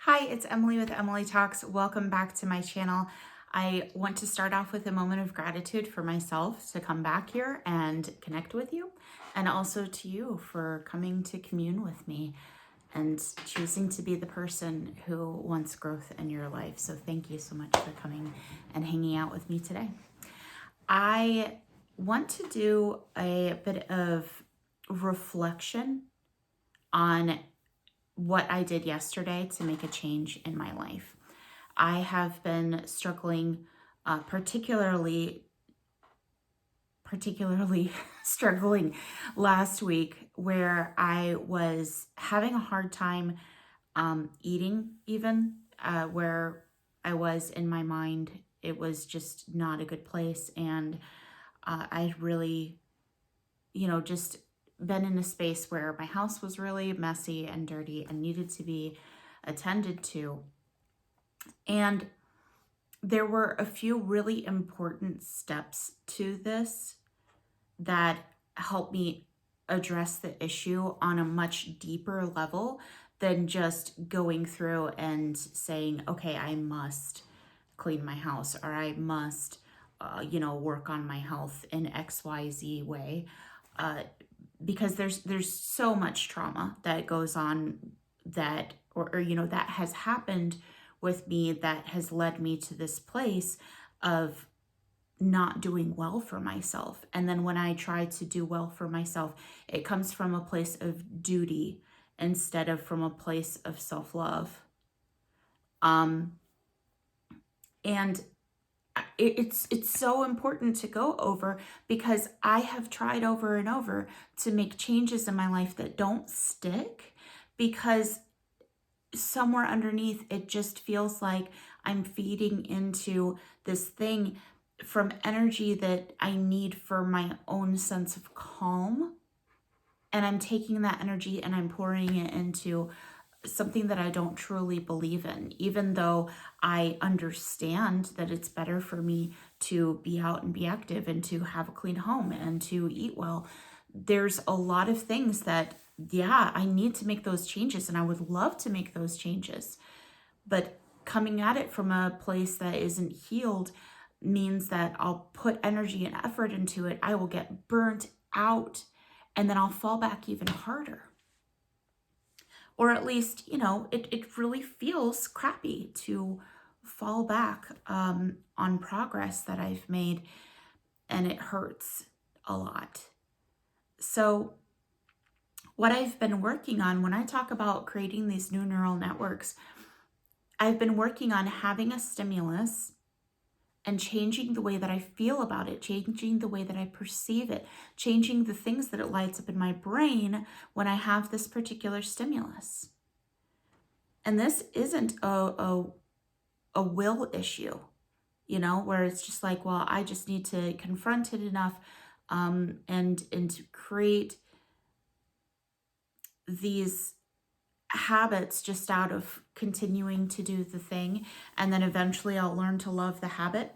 Hi, it's Emily with Emily Talks. Welcome back to my channel. I want to start off with a moment of gratitude for myself to come back here and connect with you, and also to you for coming to commune with me and choosing to be the person who wants growth in your life. So thank you so much for coming and hanging out with me today. I want to do a bit of reflection on what I did yesterday to make a change in my life. I have been struggling, particularly struggling last week, where I was having a hard time eating, even where I was in my mind. It was just not a good place, and I really, just been in a space where my house was really messy and dirty and needed to be attended to. And there were a few really important steps to this that helped me address the issue on a much deeper level than just going through and saying, okay, I must clean my house, or I must, work on my health in XYZ way. Because there's so much trauma that goes on that that has happened with me that has led me to this place of not doing well for myself. And then when I try to do well for myself, it comes from a place of duty instead of from a place of self-love. And it's so important to go over, because I have tried over and over to make changes in my life that don't stick, because somewhere underneath it just feels like I'm feeding into this thing from energy that I need for my own sense of calm, and I'm taking that energy and I'm pouring it into something that I don't truly believe in, even though I understand that it's better for me to be out and be active and to have a clean home and to eat well. There's a lot of things that, yeah, I need to make those changes, and I would love to make those changes. But coming at it from a place that isn't healed means that I'll put energy and effort into it. I will get burnt out, and then I'll fall back even harder. Or at least, it really feels crappy to fall back on progress that I've made, and it hurts a lot. So what I've been working on when I talk about creating these new neural networks, I've been working on having a stimulus and changing the way that I feel about it, changing the way that I perceive it, changing the things that it lights up in my brain when I have this particular stimulus. And this isn't a will issue, where it's just like, well, I just need to confront it enough and to create these habits just out of continuing to do the thing, and then eventually I'll learn to love the habit.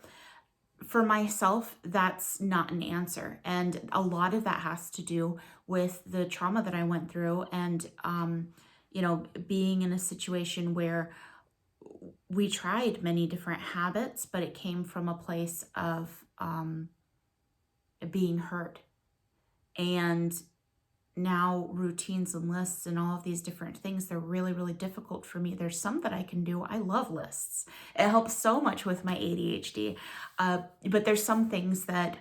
For myself, that's not an answer, and a lot of that has to do with the trauma that I went through, and being in a situation where we tried many different habits, but it came from a place of being hurt. And now routines and lists and all of these different things, they're really, really difficult for me. There's some that I can do. I love lists. It helps so much with my ADHD. But there's some things that,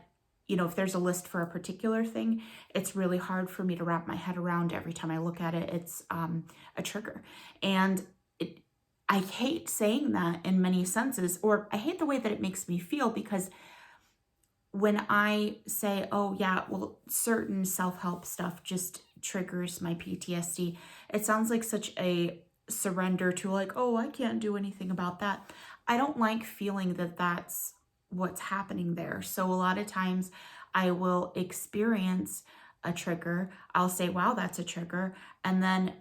if there's a list for a particular thing, it's really hard for me to wrap my head around. Every time I look at it, it's a trigger. And I hate saying that in many senses, or I hate the way that it makes me feel, because when I say, oh yeah, well, certain self-help stuff just triggers my PTSD, it sounds like such a surrender to, like, oh, I can't do anything about that. I don't like feeling that that's what's happening there. So a lot of times I will experience a trigger. I'll say, wow, that's a trigger. And then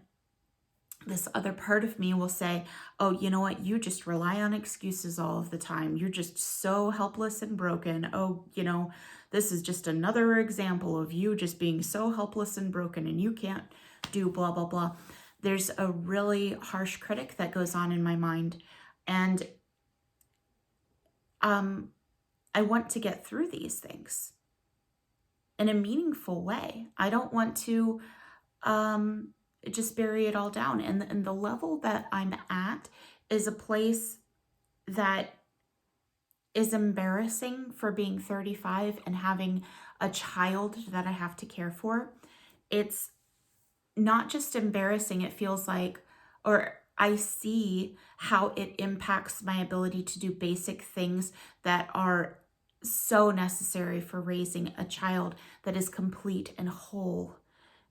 this other part of me will say, oh, you know what? You just rely on excuses all of the time. You're just so helpless and broken. Oh, this is just another example of you just being so helpless and broken, and you can't do blah, blah, blah. There's a really harsh critic that goes on in my mind. And I want to get through these things in a meaningful way. I don't want to just bury it all down. And the level that I'm at is a place that is embarrassing for being 35 and having a child that I have to care for. It's not just embarrassing, it feels like, or I see how it impacts my ability to do basic things that are so necessary for raising a child that is complete and whole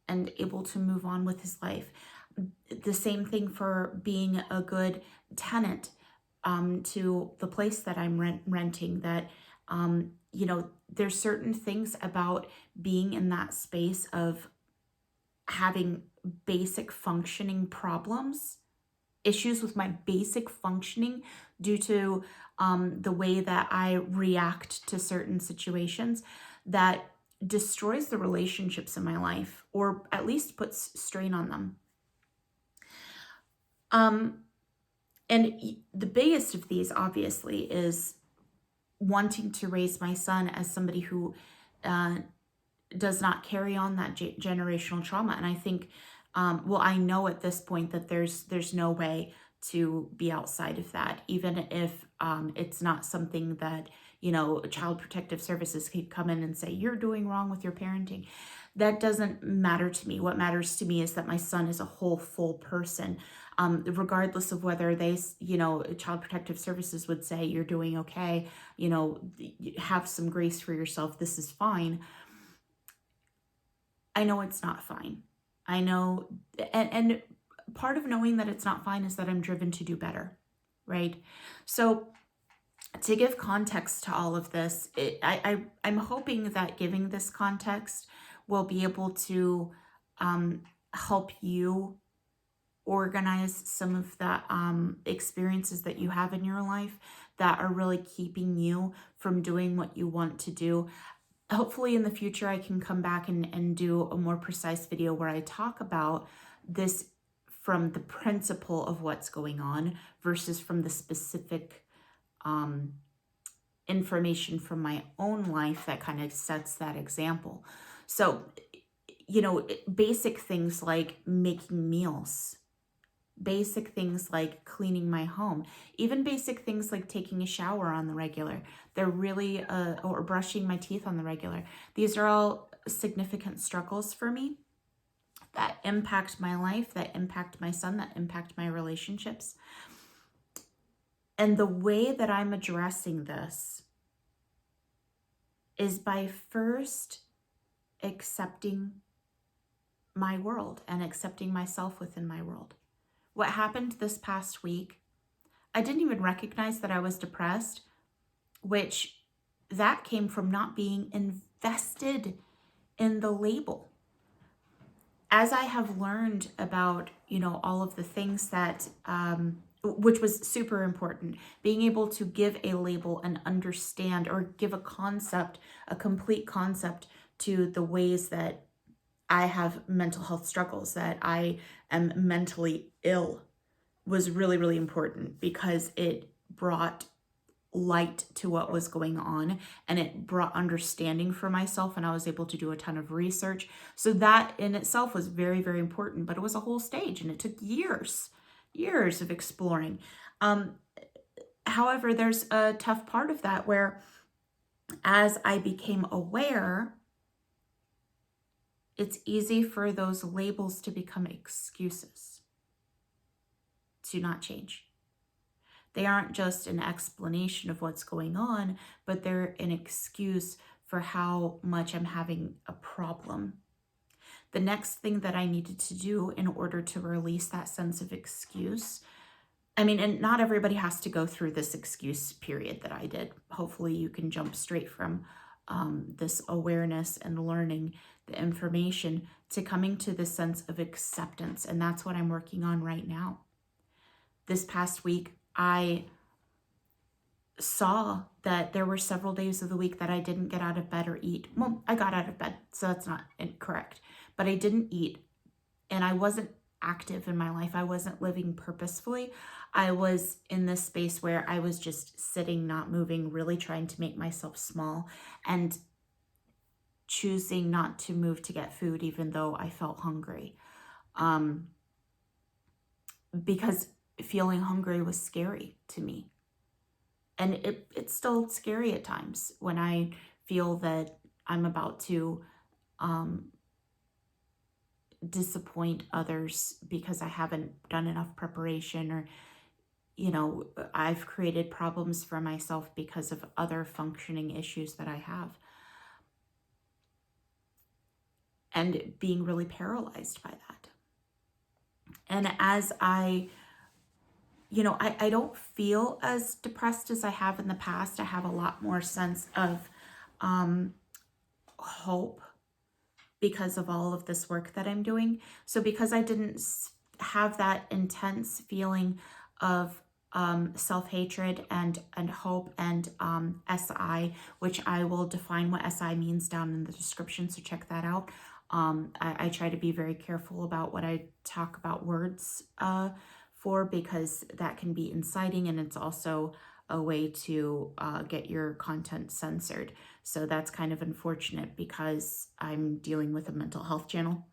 and able to move on with his life. The same thing for being a good tenant to the place that I'm renting, that, there's certain things about being in that space of having basic functioning problems, issues with my basic functioning due to the way that I react to certain situations, that destroys the relationships in my life, or at least puts strain on them. And the biggest of these, obviously, is wanting to raise my son as somebody who does not carry on that generational trauma. And I think, I know at this point that there's no way to be outside of that, even if it's not something that, Child Protective Services could come in and say, you're doing wrong with your parenting. That doesn't matter to me. What matters to me is that my son is a whole, full person. Regardless of whether they, Child Protective Services would say, you're doing okay, have some grace for yourself, this is fine. I know it's not fine. I know, and part of knowing that it's not fine is that I'm driven to do better, right? So to give context to all of this, I'm hoping that giving this context will be able to help you organize some of the experiences that you have in your life that are really keeping you from doing what you want to do. Hopefully in the future, I can come back and do a more precise video where I talk about this from the principle of what's going on versus from the specific information from my own life that kind of sets that example. So, basic things like making meals, basic things like cleaning my home, even basic things like taking a shower on the regular. They're really, or brushing my teeth on the regular. These are all significant struggles for me that impact my life, that impact my son, that impact my relationships. And the way that I'm addressing this is by first accepting my world and accepting myself within my world. What happened this past week, I didn't even recognize that I was depressed, which that came from not being invested in the label. As I have learned about, all of the things that, which was super important, being able to give a label and understand, or give a concept, a complete concept to the ways that I have mental health struggles, that I am mentally ill, was really, really important, because it brought light to what was going on, and it brought understanding for myself, and I was able to do a ton of research. So that in itself was very, very important, but it was a whole stage, and it took years of exploring. However, there's a tough part of that where, as I became aware, it's easy for those labels to become excuses to not change. They aren't just an explanation of what's going on, but they're an excuse for how much I'm having a problem. The next thing that I needed to do in order to release that sense of excuse, and not everybody has to go through this excuse period that I did. Hopefully you can jump straight from this awareness and learning the information to coming to this sense of acceptance. And that's what I'm working on right now. This past week, I saw that there were several days of the week that I didn't get out of bed or eat. Well, I got out of bed, so that's not incorrect, but I didn't eat, and I wasn't active in my life. I wasn't living purposefully. I was in this space where I was just sitting, not moving, really trying to make myself small and choosing not to move to get food, even though I felt hungry. Because feeling hungry was scary to me. And it's still scary at times when I feel that I'm about to disappoint others because I haven't done enough preparation, or, I've created problems for myself because of other functioning issues that I have. And being really paralyzed by that. And as I don't feel as depressed as I have in the past. I have a lot more sense of hope because of all of this work that I'm doing. So because I didn't have that intense feeling of self-hatred and hope and SI, which I will define what SI means down in the description, so check that out. I try to be very careful about what I talk about words for, because that can be inciting, and it's also a way to get your content censored. So that's kind of unfortunate because I'm dealing with a mental health channel.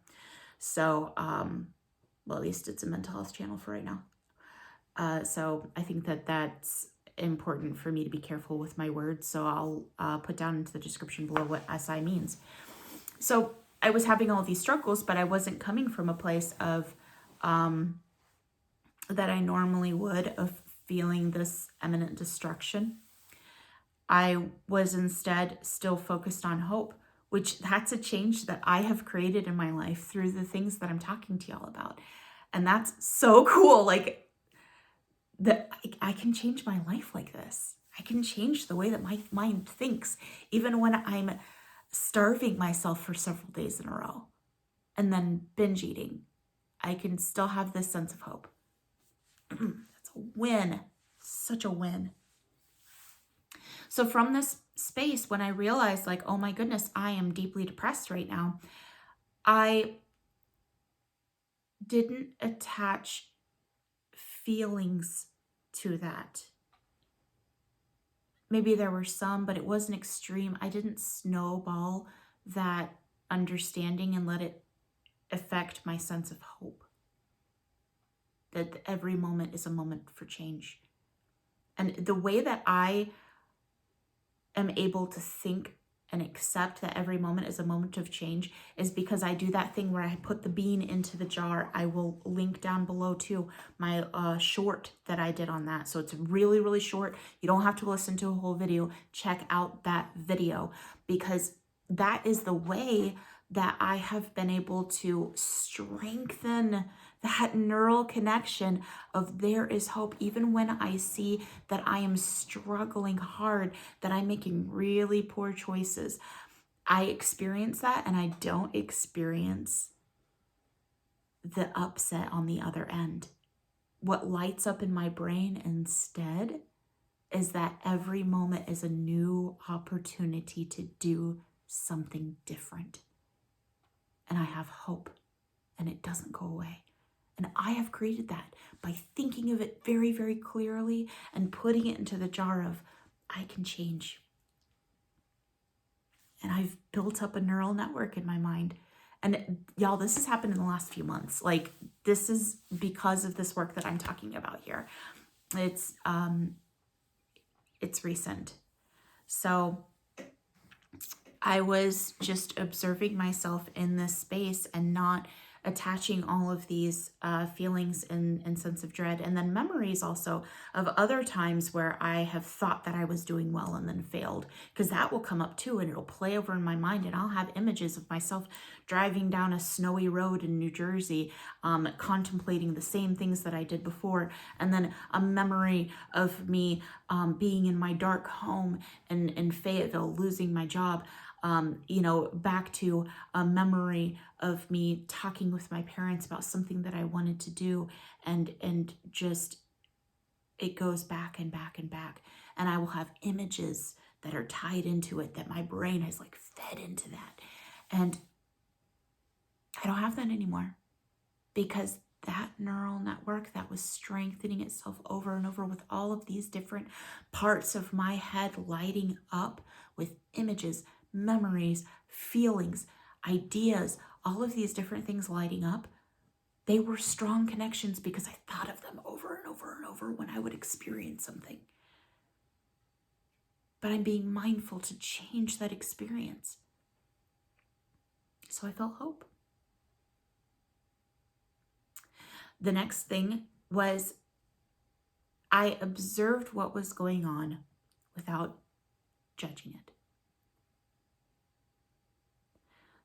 So, well, at least it's a mental health channel for right now. So I think that that's important for me to be careful with my words. So I'll put down into the description below what SI means. So I was having all these struggles, but I wasn't coming from a place of that I normally would, of feeling this imminent destruction. I was instead still focused on hope, which that's a change that I have created in my life through the things that I'm talking to y'all about. And that's so cool. Like, that I can change my life like this. I can change the way that my mind thinks, even when I'm starving myself for several days in a row and then binge eating. I can still have this sense of hope. That's a win. Such a win. So from this space, when I realized, like, oh my goodness, I am deeply depressed right now, I didn't attach feelings to that. Maybe there were some, but it wasn't extreme. I didn't snowball that understanding and let it affect my sense of hope. That every moment is a moment for change. And the way that I am able to think and accept that every moment is a moment of change is because I do that thing where I put the bean into the jar. I will link down below too my short that I did on that. So it's really, really short. You don't have to listen to a whole video. Check out that video, because that is the way that I have been able to strengthen that neural connection of there is hope. Even when I see that I am struggling hard, that I'm making really poor choices, I experience that, and I don't experience the upset on the other end. What lights up in my brain instead is that every moment is a new opportunity to do something different. And I have hope, and it doesn't go away. And I have created that by thinking of it very, very clearly and putting it into the jar of, I can change. And I've built up a neural network in my mind. And y'all, this has happened in the last few months. Like, this is because of this work that I'm talking about here. It's recent. So I was just observing myself in this space and not attaching all of these feelings and sense of dread, and then memories also of other times where I have thought that I was doing well and then failed, because that will come up too, and it'll play over in my mind, and I'll have images of myself driving down a snowy road in New Jersey, contemplating the same things that I did before, and then a memory of me being in my dark home in Fayetteville, losing my job. Back to a memory of me talking with my parents about something that I wanted to do, and just, it goes back and back and back. And I will have images that are tied into it, that my brain has like fed into that. And I don't have that anymore, because that neural network that was strengthening itself over and over with all of these different parts of my head lighting up with images, memories, feelings, ideas, all of these different things lighting up, they were strong connections because I thought of them over and over and over when I would experience something. But I'm being mindful to change that experience. So I felt hope. The next thing was I observed what was going on without judging it.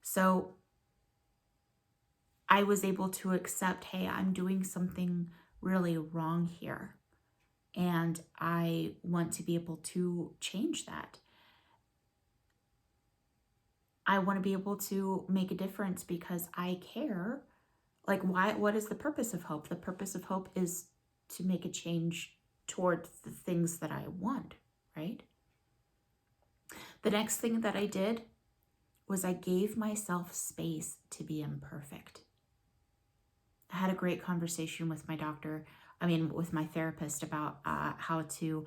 So I was able to accept, hey, I'm doing something really wrong here, and I want to be able to change that. I want to be able to make a difference because I care. Like, why? What is the purpose of hope? The purpose of hope is to make a change toward the things that I want, right? The next thing that I did was I gave myself space to be imperfect. I had a great conversation with my with my therapist about how to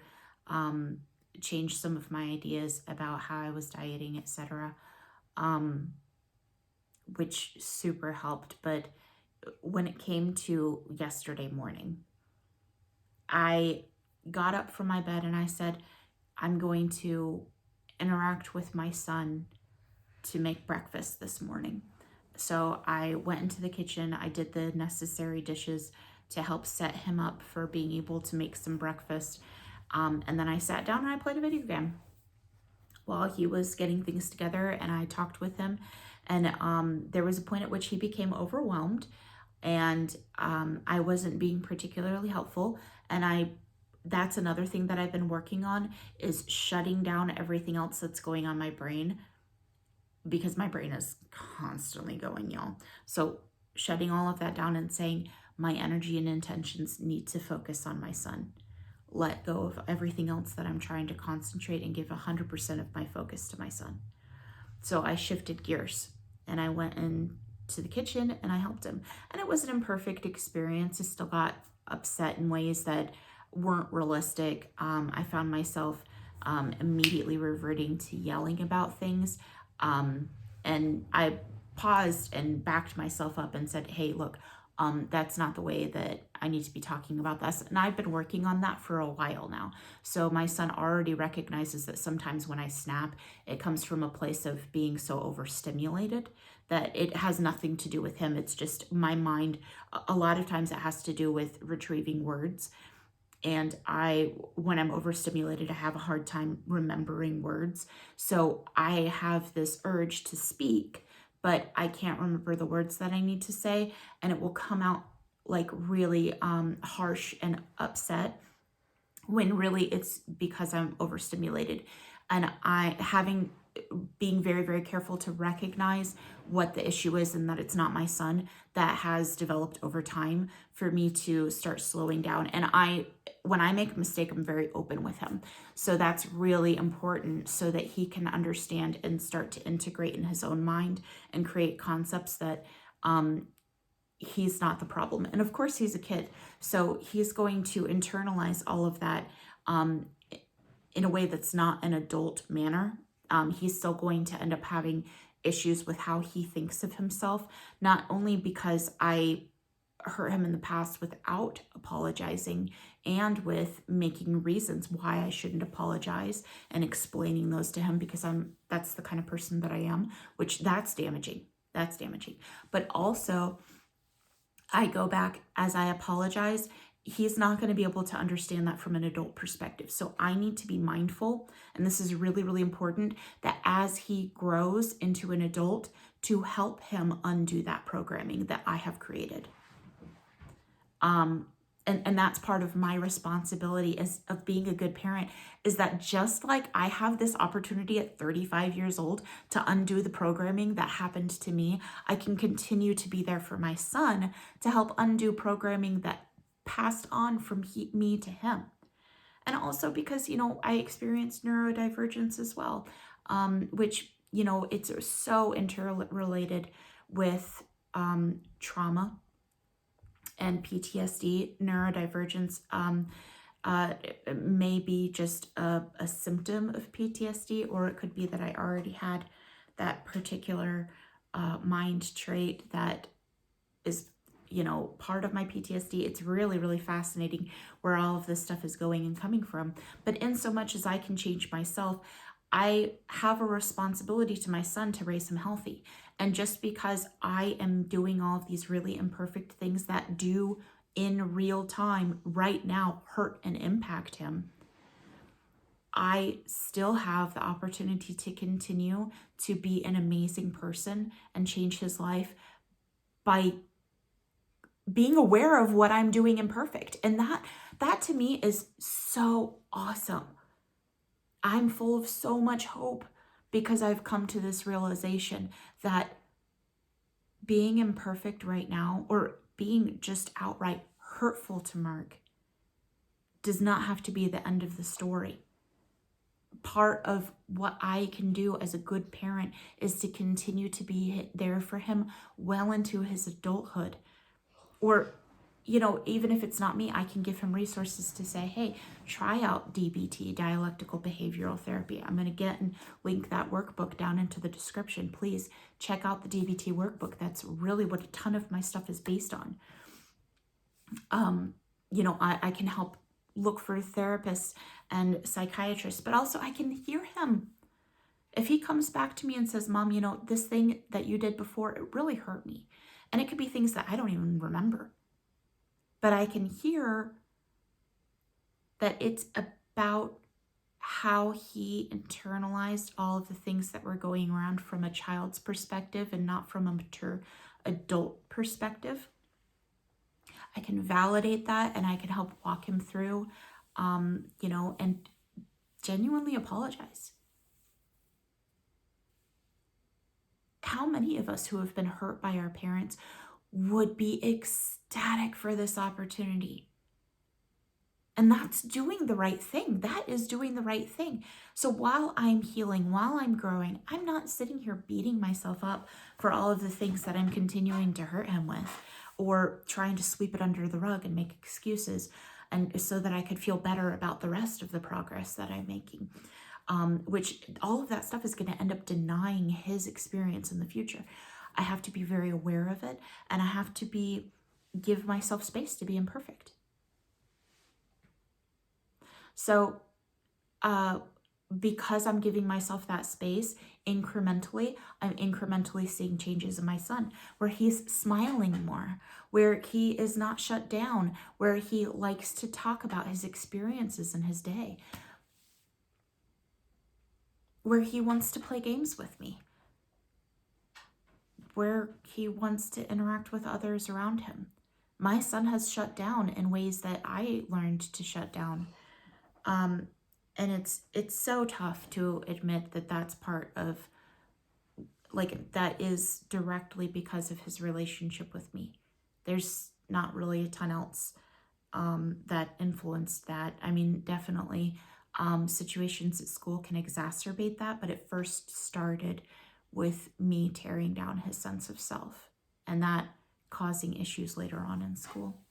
change some of my ideas about how I was dieting, etc., which super helped. But when it came to yesterday morning, I got up from my bed and I said, I'm going to interact with my son to make breakfast this morning. So I went into the kitchen, I did the necessary dishes to help set him up for being able to make some breakfast. And then I sat down and I played a video game while he was getting things together, and I talked with him. And there was a point at which he became overwhelmed, and I wasn't being particularly helpful. And that's another thing that I've been working on, is shutting down everything else that's going on my brain, because my brain is constantly going, y'all. So shutting all of that down and saying my energy and intentions need to focus on my son. Let go of everything else that I'm trying to concentrate and give 100% of my focus to my son. So I shifted gears and I went into the kitchen and I helped him. And it was an imperfect experience. I still got upset in ways that weren't realistic. I found myself immediately reverting to yelling about things. And I paused and backed myself up and said, hey, look, that's not the way that I need to be talking about this. And I've been working on that for a while now. So my son already recognizes that sometimes when I snap, it comes from a place of being so overstimulated that it has nothing to do with him. It's just my mind. A lot of times it has to do with retrieving words. And when I'm overstimulated, I have a hard time remembering words. So I have this urge to speak, but I can't remember the words that I need to say. And it will come out like really harsh and upset, when really it's because I'm overstimulated. And being very, very careful to recognize what the issue is and that it's not my son, that has developed over time for me to start slowing down. And when I make a mistake, I'm very open with him. So that's really important so that he can understand and start to integrate in his own mind and create concepts that he's not the problem. And of course he's a kid, so he's going to internalize all of that in a way that's not an adult manner. He's still going to end up having issues with how he thinks of himself, not only because I hurt him in the past without apologizing and with making reasons why I shouldn't apologize and explaining those to him, because that's the kind of person that I am, which that's damaging. That's damaging. But also, I go back as I apologize. He's not going to be able to understand that from an adult perspective. So I need to be mindful, and this is really, really important, that as he grows into an adult, to help him undo that programming that I have created. And that's part of my responsibility of being a good parent, is that just like I have this opportunity at 35 years old to undo the programming that happened to me, I can continue to be there for my son to help undo programming that passed on from me to him. And also because, I experienced neurodivergence as well, which, it's so interrelated with trauma and PTSD, neurodivergence, it may be just a symptom of PTSD, or it could be that I already had that particular mind trait that is, part of my PTSD. It's really, really fascinating where all of this stuff is going and coming from. But in so much as I can change myself, I have a responsibility to my son to raise him healthy. And just because I am doing all of these really imperfect things that do in real time right now hurt and impact him, I still have the opportunity to continue to be an amazing person and change his life by being aware of what I'm doing imperfect. And that to me is so awesome. I'm full of so much hope because I've come to this realization that being imperfect right now, or being just outright hurtful to Mark, does not have to be the end of the story. Part of what I can do as a good parent is to continue to be there for him well into his adulthood. Or, even if it's not me, I can give him resources to say, hey, try out DBT, Dialectical Behavioral Therapy. I'm going to get and link that workbook down into the description. Please check out the DBT workbook. That's really what a ton of my stuff is based on. I can help look for therapists and psychiatrists, but also I can hear him. If he comes back to me and says, Mom, this thing that you did before, it really hurt me. And it could be things that I don't even remember. But I can hear that it's about how he internalized all of the things that were going around from a child's perspective and not from a mature adult perspective. I can validate that, and I can help walk him through, and genuinely apologize. How many of us who have been hurt by our parents would be ecstatic for this opportunity? And that's doing the right thing. That is doing the right thing. So while I'm healing, while I'm growing, I'm not sitting here beating myself up for all of the things that I'm continuing to hurt him with, or trying to sweep it under the rug and make excuses, and so that I could feel better about the rest of the progress that I'm making. Which all of that stuff is going to end up denying his experience in the future. I have to be very aware of it, and I have to give myself space to be imperfect. So, because I'm giving myself that space incrementally, I'm incrementally seeing changes in my son, where he's smiling more, where he is not shut down, where he likes to talk about his experiences in his day, where he wants to play games with me, where he wants to interact with others around him. My son has shut down in ways that I learned to shut down. And it's so tough to admit that that's part of, that is directly because of his relationship with me. There's not really a ton else that influenced that. I mean, definitely situations at school can exacerbate that, but it first started with me tearing down his sense of self, and that causing issues later on in school.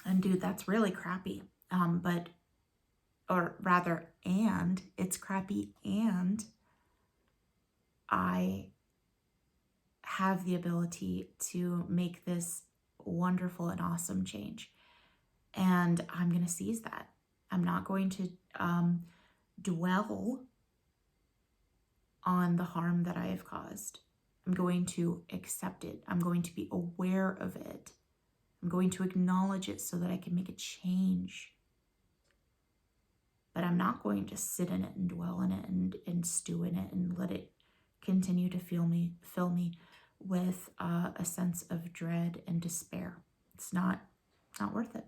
And dude, that's really crappy. And it's crappy, and I have the ability to make this wonderful and awesome change. And I'm going to seize that. I'm not going to dwell on the harm that I have caused. I'm going to accept it. I'm going to be aware of it. I'm going to acknowledge it so that I can make a change. But I'm not going to sit in it and dwell in it and stew in it and let it continue to fill me with a sense of dread and despair. It's not worth it.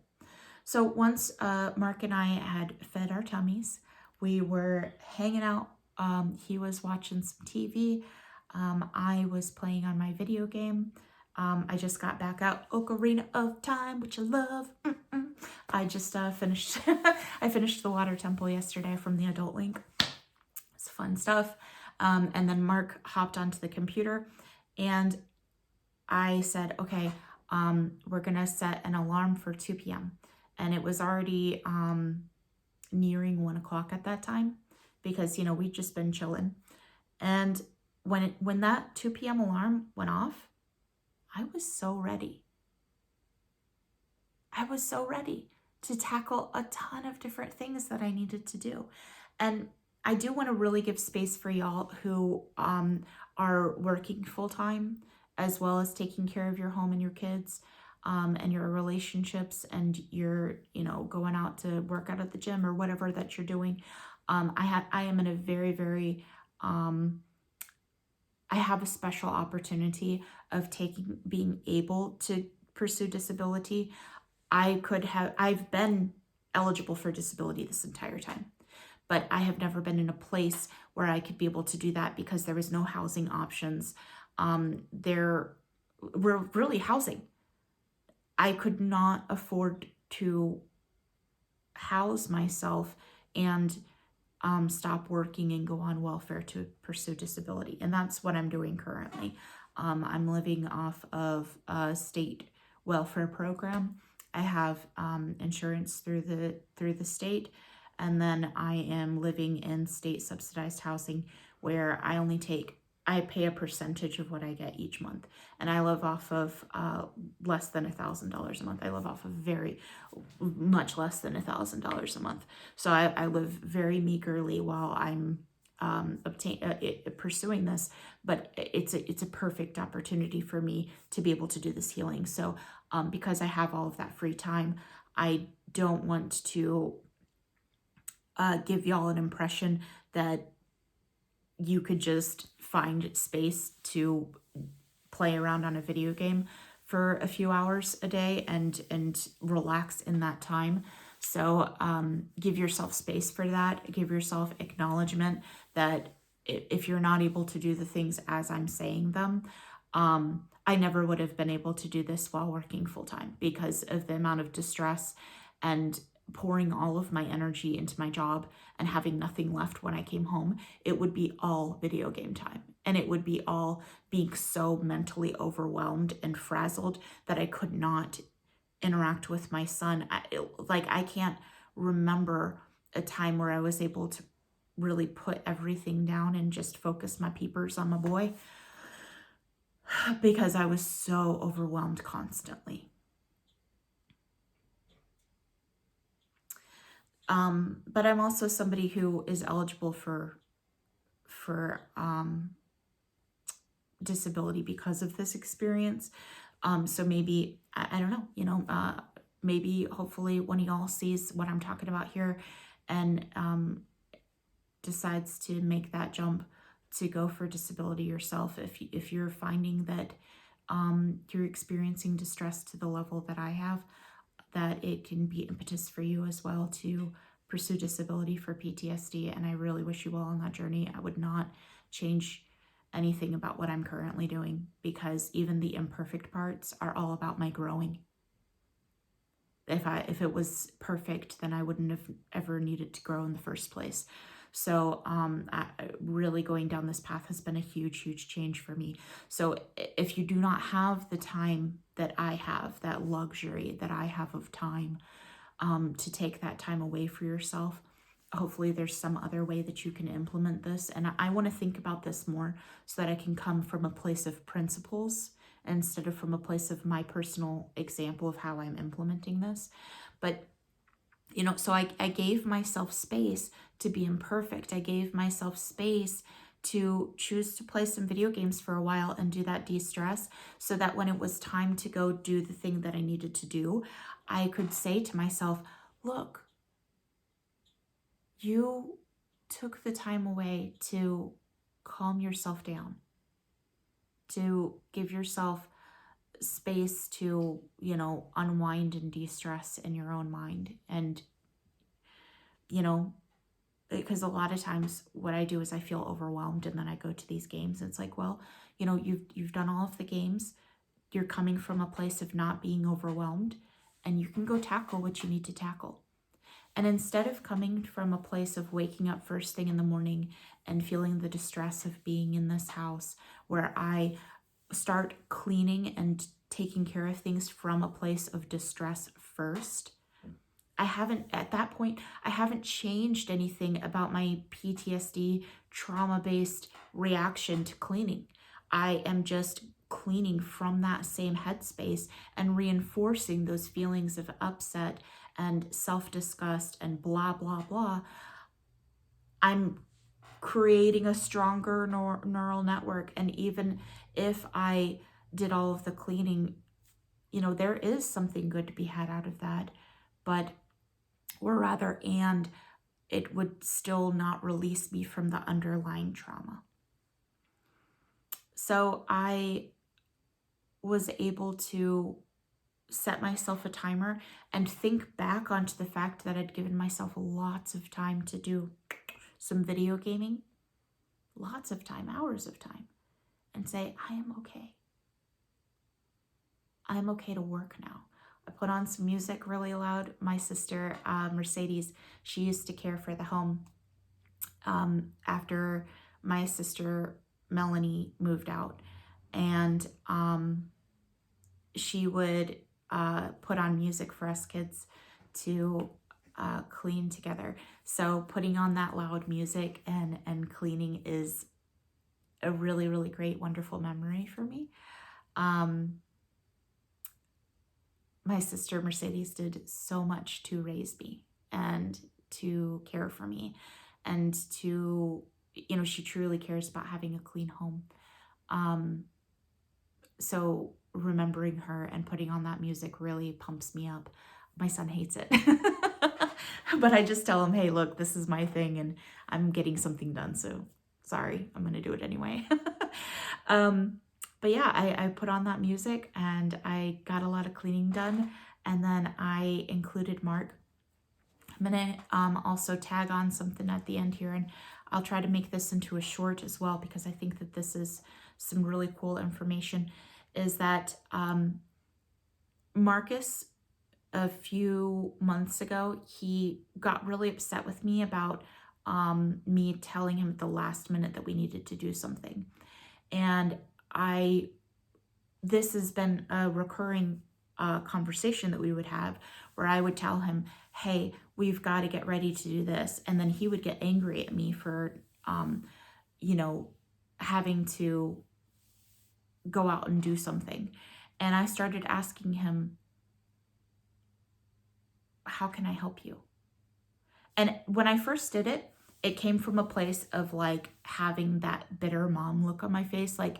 So once Mark and I had fed our tummies, we were hanging out. He was watching some TV. I was playing on my video game. I just got back out Ocarina of Time, which I love. I just finished I finished the Water Temple yesterday from the Adult Link. It's fun stuff. And then Mark hopped onto the computer, and I said, okay, we're going to set an alarm for 2 p.m. And it was already nearing 1 o'clock at that time because, we'd just been chilling. And when that 2 p.m. alarm went off, I was so ready. I was so ready to tackle a ton of different things that I needed to do. And I do want to really give space for y'all who are working full-time, as well as taking care of your home and your kids, and your relationships, and you're, going out to work out at the gym or whatever that you're doing. I am in a very, very, I have a special opportunity of being able to pursue disability. I've been eligible for disability this entire time, but I have never been in a place where I could be able to do that because there was no housing options. There were really housing. I could not afford to house myself and stop working and go on welfare to pursue disability. And that's what I'm doing currently. I'm living off of a state welfare program. I have insurance through the state, and then I am living in state subsidized housing where I pay a percentage of what I get each month, and I live off of less than $1,000 a month. I live off of very much less than $1,000 a month. So I live very meagerly while I'm pursuing this, but it's a perfect opportunity for me to be able to do this healing. So because I have all of that free time, I don't want to give y'all an impression that you could just find space to play around on a video game for a few hours a day and relax in that time. So give yourself space for that. Give yourself acknowledgement that if you're not able to do the things as I'm saying them, I never would have been able to do this while working full-time because of the amount of distress and pouring all of my energy into my job and having nothing left when I came home. It would be all video game time, and it would be all being so mentally overwhelmed and frazzled that I could not interact with my son. I can't remember a time where I was able to really put everything down and just focus my peepers on my boy because I was so overwhelmed constantly. But I'm also somebody who is eligible for disability because of this experience. So maybe, I don't know, maybe hopefully one of y'all sees what I'm talking about here and decides to make that jump to go for disability yourself. If you're finding that you're experiencing distress to the level that I have, that it can be impetus for you as well to pursue disability for PTSD. And I really wish you well on that journey. I would not change anything about what I'm currently doing because even the imperfect parts are all about my growing. If it was perfect, then I wouldn't have ever needed to grow in the first place. So really going down this path has been a huge, huge change for me. So if you do not have the time that I have, that luxury that I have of time, to take that time away for yourself, hopefully there's some other way that you can implement this. And I want to think about this more so that I can come from a place of principles instead of from a place of my personal example of how I'm implementing this. But so I gave myself space to be imperfect. I gave myself space to choose to play some video games for a while and do that de-stress so that when it was time to go do the thing that I needed to do, I could say to myself, look, you took the time away to calm yourself down, to give yourself space to, unwind and de-stress in your own mind. And, because a lot of times what I do is I feel overwhelmed and then I go to these games. And it's like, well, you've done all of the games. You're coming from a place of not being overwhelmed and you can go tackle what you need to tackle. And instead of coming from a place of waking up first thing in the morning and feeling the distress of being in this house where I start cleaning and taking care of things from a place of distress first. At that point, I haven't changed anything about my PTSD trauma-based reaction to cleaning. I am just cleaning from that same headspace and reinforcing those feelings of upset and self-disgust and blah, blah, blah. I'm creating a stronger neural network. And even if I did all of the cleaning, there is something good to be had out of that. And it would still not release me from the underlying trauma. So I was able to set myself a timer and think back onto the fact that I'd given myself lots of time to do some video gaming, lots of time, hours of time, and say, I am okay. I'm okay to work now. I put on some music really loud. My sister, Mercedes, she used to care for the home after my sister, Melanie, moved out. And she would put on music for us kids to clean together. So putting on that loud music and cleaning is a really, really great, wonderful memory for me. My sister Mercedes did so much to raise me and to care for me and to, she truly cares about having a clean home. So remembering her and putting on that music really pumps me up. My son hates it. But I just tell him, hey, look, this is my thing and I'm getting something done. So sorry, I'm going to do it anyway. But yeah, I put on that music and I got a lot of cleaning done. And then I included Mark. I'm going to also tag on something at the end here, and I'll try to make this into a short as well, because I think that this is some really cool information, is that Marcus, a few months ago, he got really upset with me about me telling him at the last minute that we needed to do something. And this has been a recurring conversation that we would have, where I would tell him, hey, we've got to get ready to do this. And then he would get angry at me for, having to go out and do something. And I started asking him, how can I help you? And when I first did it, it came from a place of like having that bitter mom look on my face, like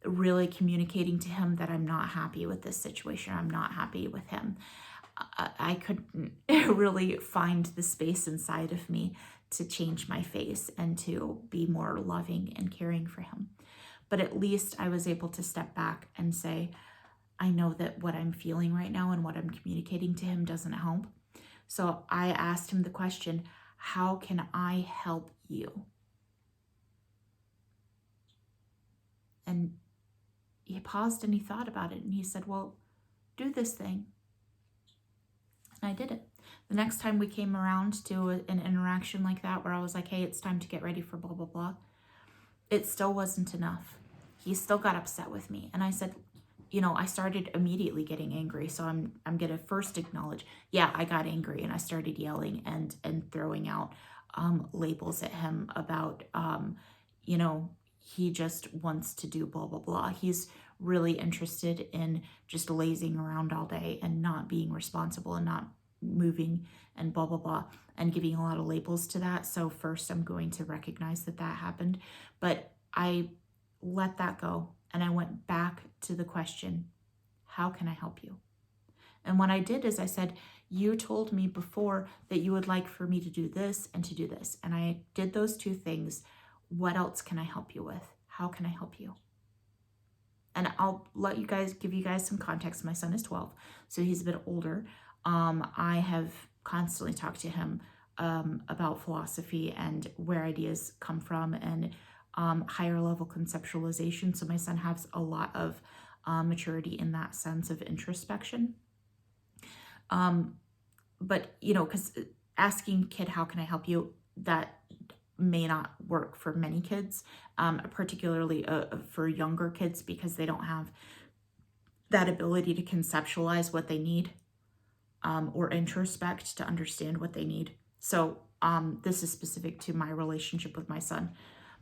really communicating to him that I'm not happy with this situation. I'm not happy with him. I couldn't really find the space inside of me to change my face and to be more loving and caring for him. But at least I was able to step back and say, I know that what I'm feeling right now and what I'm communicating to him doesn't help. So I asked him the question, how can I help you? And he paused and he thought about it and he said, well, do this thing. And I did it. The next time we came around to an interaction like that, where I was like, hey, it's time to get ready for blah, blah, blah, it still wasn't enough. He still got upset with me. And I said, I started immediately getting angry. So I'm going to first acknowledge, yeah, I got angry and I started yelling and throwing out labels at him about, he just wants to do blah, blah, blah. He's really interested in just lazing around all day and not being responsible and not moving and blah, blah, blah, and giving a lot of labels to that. So first I'm going to recognize that happened, but I let that go. And I went back to the question, how can I help you? And what I did is I said, you told me before that you would like for me to do this and to do this. And I did those two things. What else can I help you with? How can I help you? And I'll give you guys some context. My son is 12, so he's a bit older. I have constantly talked to him about philosophy and where ideas come from and higher level conceptualization. So my son has a lot of maturity in that sense of introspection. But, because asking a kid, how can I help you? That may not work for many kids, particularly for younger kids, because they don't have that ability to conceptualize what they need, or introspect to understand what they need. So this is specific to my relationship with my son.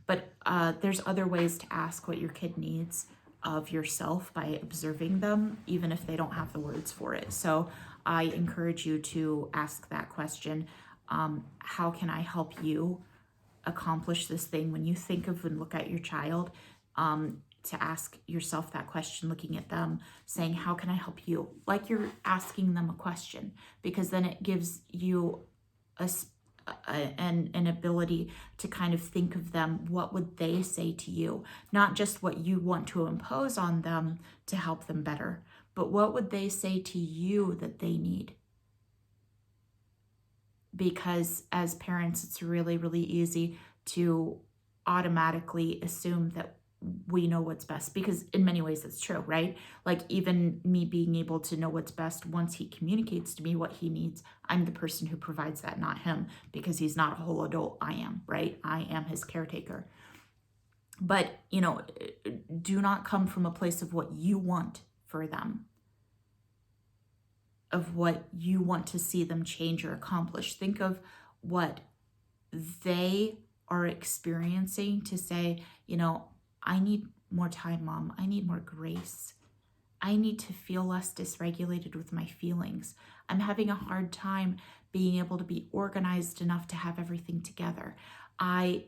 But there's other ways to ask what your kid needs of yourself by observing them, even if they don't have the words for it. So I encourage you to ask that question. How can I help you accomplish this thing? When you think of and look at your child, to ask yourself that question, looking at them, saying, how can I help you? Like you're asking them a question, because then it gives you an ability to kind of think of them. What would they say to you? Not just what you want to impose on them to help them better, but what would they say to you that they need? Because as parents, it's really, really easy to automatically assume that we know what's best, because in many ways it's true, right? Like even me being able to know what's best, once he communicates to me what he needs, I'm the person who provides that, not him, because he's not a whole adult. I am, right? I am his caretaker. But, do not come from a place of what you want for them, of what you want to see them change or accomplish. Think of what they are experiencing to say, I need more time, Mom. I need more grace. I need to feel less dysregulated with my feelings. I'm having a hard time being able to be organized enough to have everything together. I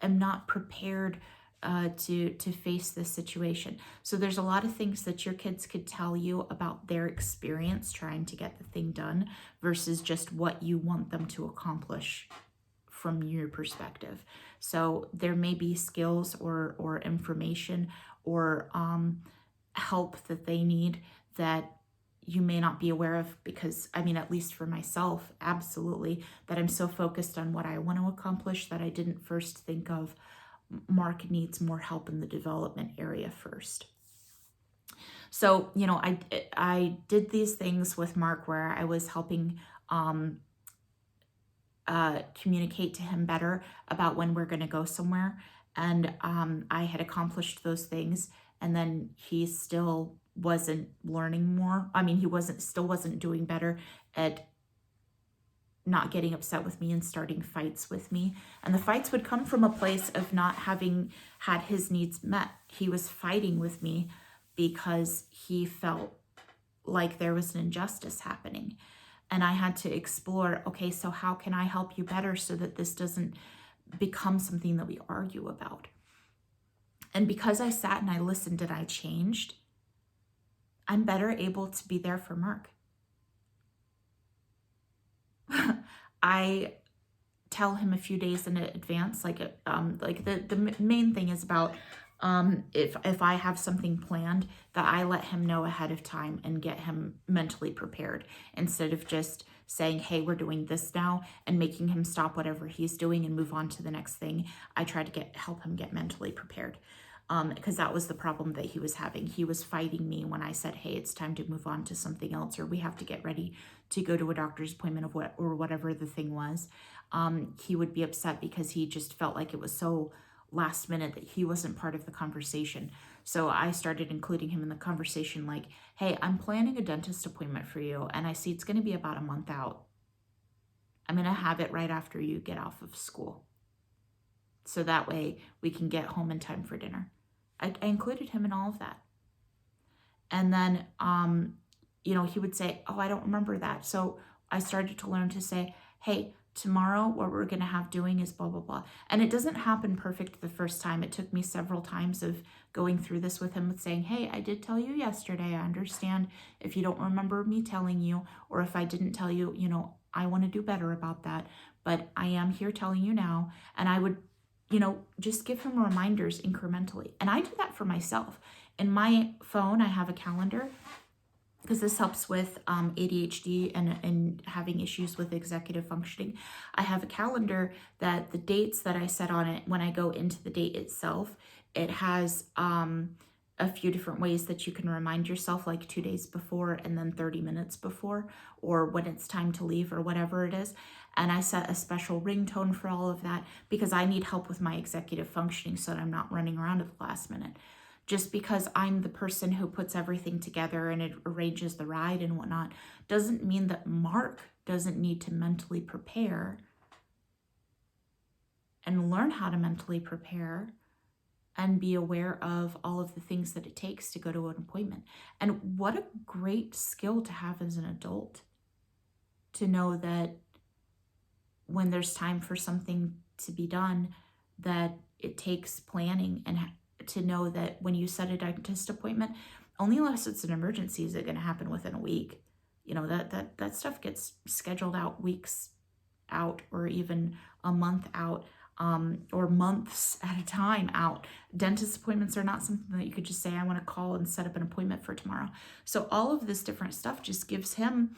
am not prepared to face this situation. So there's a lot of things that your kids could tell you about their experience trying to get the thing done versus just what you want them to accomplish from your perspective. So there may be skills or information or help that they need that you may not be aware of, because at least for myself, absolutely, that I'm so focused on what I want to accomplish that I didn't first think of Mark needs more help in the development area first. So, I did these things with Mark where I was helping communicate to him better about when we're going to go somewhere. And I had accomplished those things, and then he still wasn't learning more. He still wasn't doing better at not getting upset with me and starting fights with me. And the fights would come from a place of not having had his needs met. He was fighting with me because he felt like there was an injustice happening. And I had to explore, okay, so how can I help you better so that this doesn't become something that we argue about? And because I sat and I listened and I changed, I'm better able to be there for Mark. I tell him a few days in advance, the main thing is about if I have something planned, that I let him know ahead of time and get him mentally prepared, instead of just saying, hey, we're doing this now, and making him stop whatever he's doing and move on to the next thing. I try to help him get mentally prepared, because that was the problem that he was having. He was fighting me when I said, hey, it's time to move on to something else, or we have to get ready to go to a doctor's appointment or whatever the thing was. He would be upset because he just felt like it was so last minute that he wasn't part of the conversation. So I started including him in the conversation, like, hey, I'm planning a dentist appointment for you, and I see it's going to be about a month out. I'm going to have it right after you get off of school, so that way we can get home in time for dinner. I included him in all of that. And then, he would say, oh, I don't remember that. So I started to learn to say, hey, tomorrow what we're going to have doing is blah, blah, blah. And it doesn't happen perfect the first time. It took me several times of going through this with him, with saying, hey, I did tell you yesterday. I understand if you don't remember me telling you, or if I didn't tell you, I want to do better about that. But I am here telling you now. And I would, just give him reminders incrementally. And I do that for myself. In my phone, I have a calendar, because this helps with ADHD and having issues with executive functioning. I have a calendar that the dates that I set on it, when I go into the date itself, it has a few different ways that you can remind yourself, like 2 days before and then 30 minutes before, or when it's time to leave, or whatever it is. And I set a special ringtone for all of that, because I need help with my executive functioning so that I'm not running around at the last minute. just because I'm the person who puts everything together and it arranges the ride and whatnot, doesn't mean that Mark doesn't need to mentally prepare and learn how to mentally prepare and be aware of all of the things that it takes to go to an appointment. And what a great skill to have as an adult, to know that when there's time for something to be done, that it takes planning, and to know that when you set a dentist appointment, only unless it's an emergency is it going to happen within a week. You know, that stuff gets scheduled out weeks out, or even a month out, or months at a time out. Dentist appointments are not something that you could just say, I want to call and set up an appointment for tomorrow. So all of this different stuff just gives him,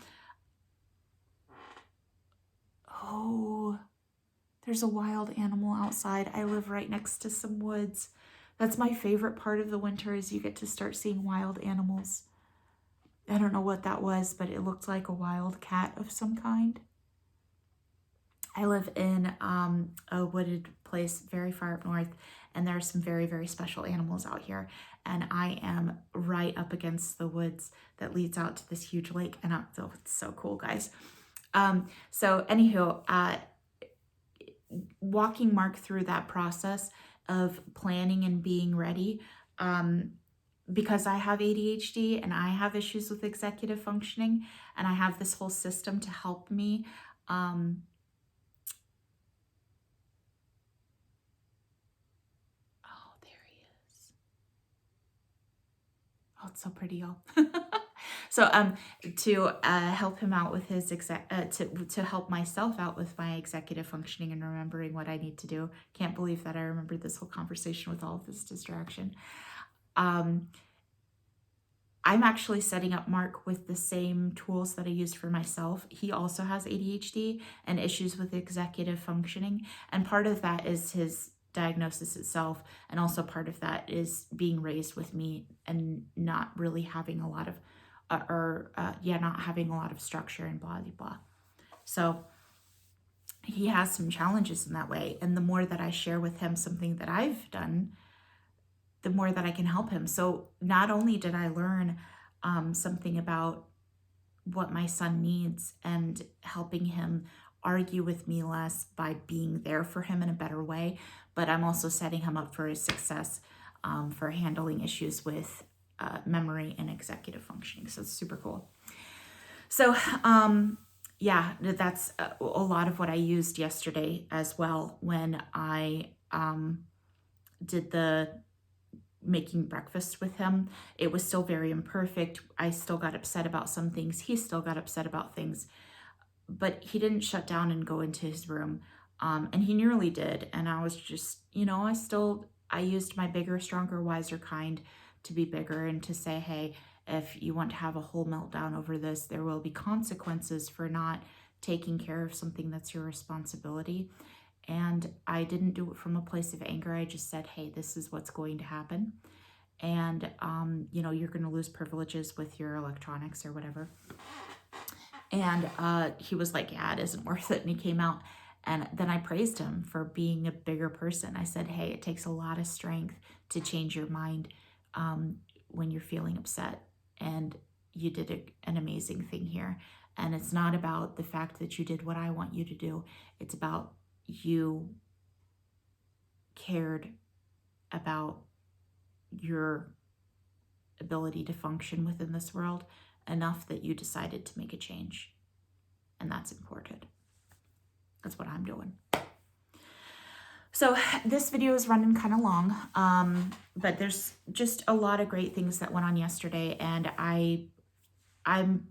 oh, there's a wild animal outside. I live right next to some woods. That's my favorite part of the winter, is you get to start seeing wild animals. I don't know what that was, but it looked like a wild cat of some kind. I live in a wooded place very far up north, and there are some very, very special animals out here. And I am right up against the woods that leads out to this huge lake. And oh, it's so cool, guys. So anywho, walking Mark through that process of planning and being ready, because I have ADHD and I have issues with executive functioning, and I have this whole system to help me. Oh, it's so pretty, y'all. So to help him out with his to help myself out with my executive functioning and remembering what I need to do. Can't believe that I remembered this whole conversation with all of this distraction. I'm actually setting up Mark with the same tools that I used for myself. He also has ADHD and issues with executive functioning, and part of that is his diagnosis itself, and also part of that is being raised with me and not really having a lot of not having a lot of structure and blah blah blah. So he has some challenges in that way, and the more that I share with him something that I've done, the more that I can help him. So not only did I learn something about what my son needs and helping him argue with me less by being there for him in a better way, but I'm also setting him up for his success for handling issues with memory and executive functioning. So it's super cool. So yeah, that's a lot of what I used yesterday as well when I did the making breakfast with him. It was still very imperfect. I still got upset about some things. He still got upset about things, but he didn't shut down and go into his room. And he nearly did. And I was just, I used my bigger, stronger, wiser kind to be bigger and to say, hey, if you want to have a whole meltdown over this, there will be consequences for not taking care of something that's your responsibility. And I didn't do it from a place of anger. I just said, hey, this is what's going to happen. And, you're going to lose privileges with your electronics or whatever. And he was like, yeah, it isn't worth it. And he came out. And then I praised him for being a bigger person. I said, hey, it takes a lot of strength to change your mind when you're feeling upset. And you did an amazing thing here. And it's not about the fact that you did what I want you to do. It's about you cared about your ability to function within this world enough that you decided to make a change. And that's important. That's what I'm doing. So this video is running kind of long, but there's just a lot of great things that went on yesterday, and I'm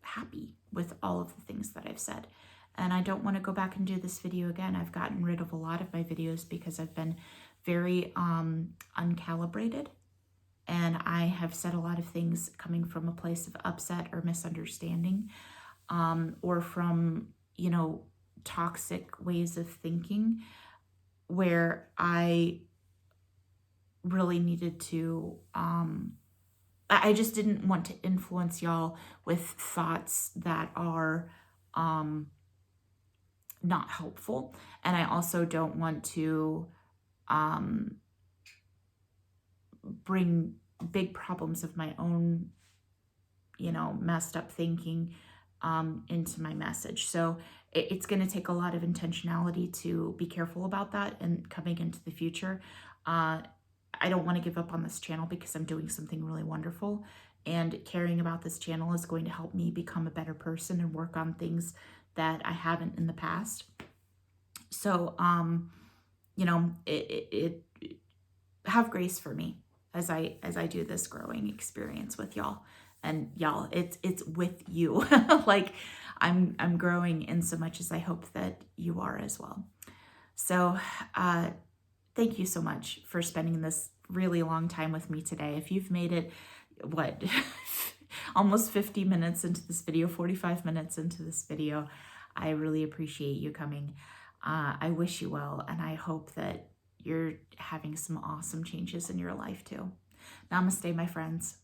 happy with all of the things that I've said. And I don't want to go back and do this video again. I've gotten rid of a lot of my videos because I've been very uncalibrated, and I have said a lot of things coming from a place of upset or misunderstanding, or from, toxic ways of thinking, where I really needed to, I just didn't want to influence y'all with thoughts that are not helpful. And I also don't want to bring big problems of my own, messed up thinking into my message. So it's going to take a lot of intentionality to be careful about that and coming into the future. I don't want to give up on this channel because I'm doing something really wonderful, and caring about this channel is going to help me become a better person and work on things that I haven't in the past. So, have grace for me as I do this growing experience with y'all. And y'all, it's with you. Like I'm growing in so much as I hope that you are as well. So thank you so much for spending this really long time with me today. If you've made it, what, almost 50 minutes into this video, 45 minutes into this video, I really appreciate you coming. I wish you well, and I hope that you're having some awesome changes in your life too. Namaste, my friends.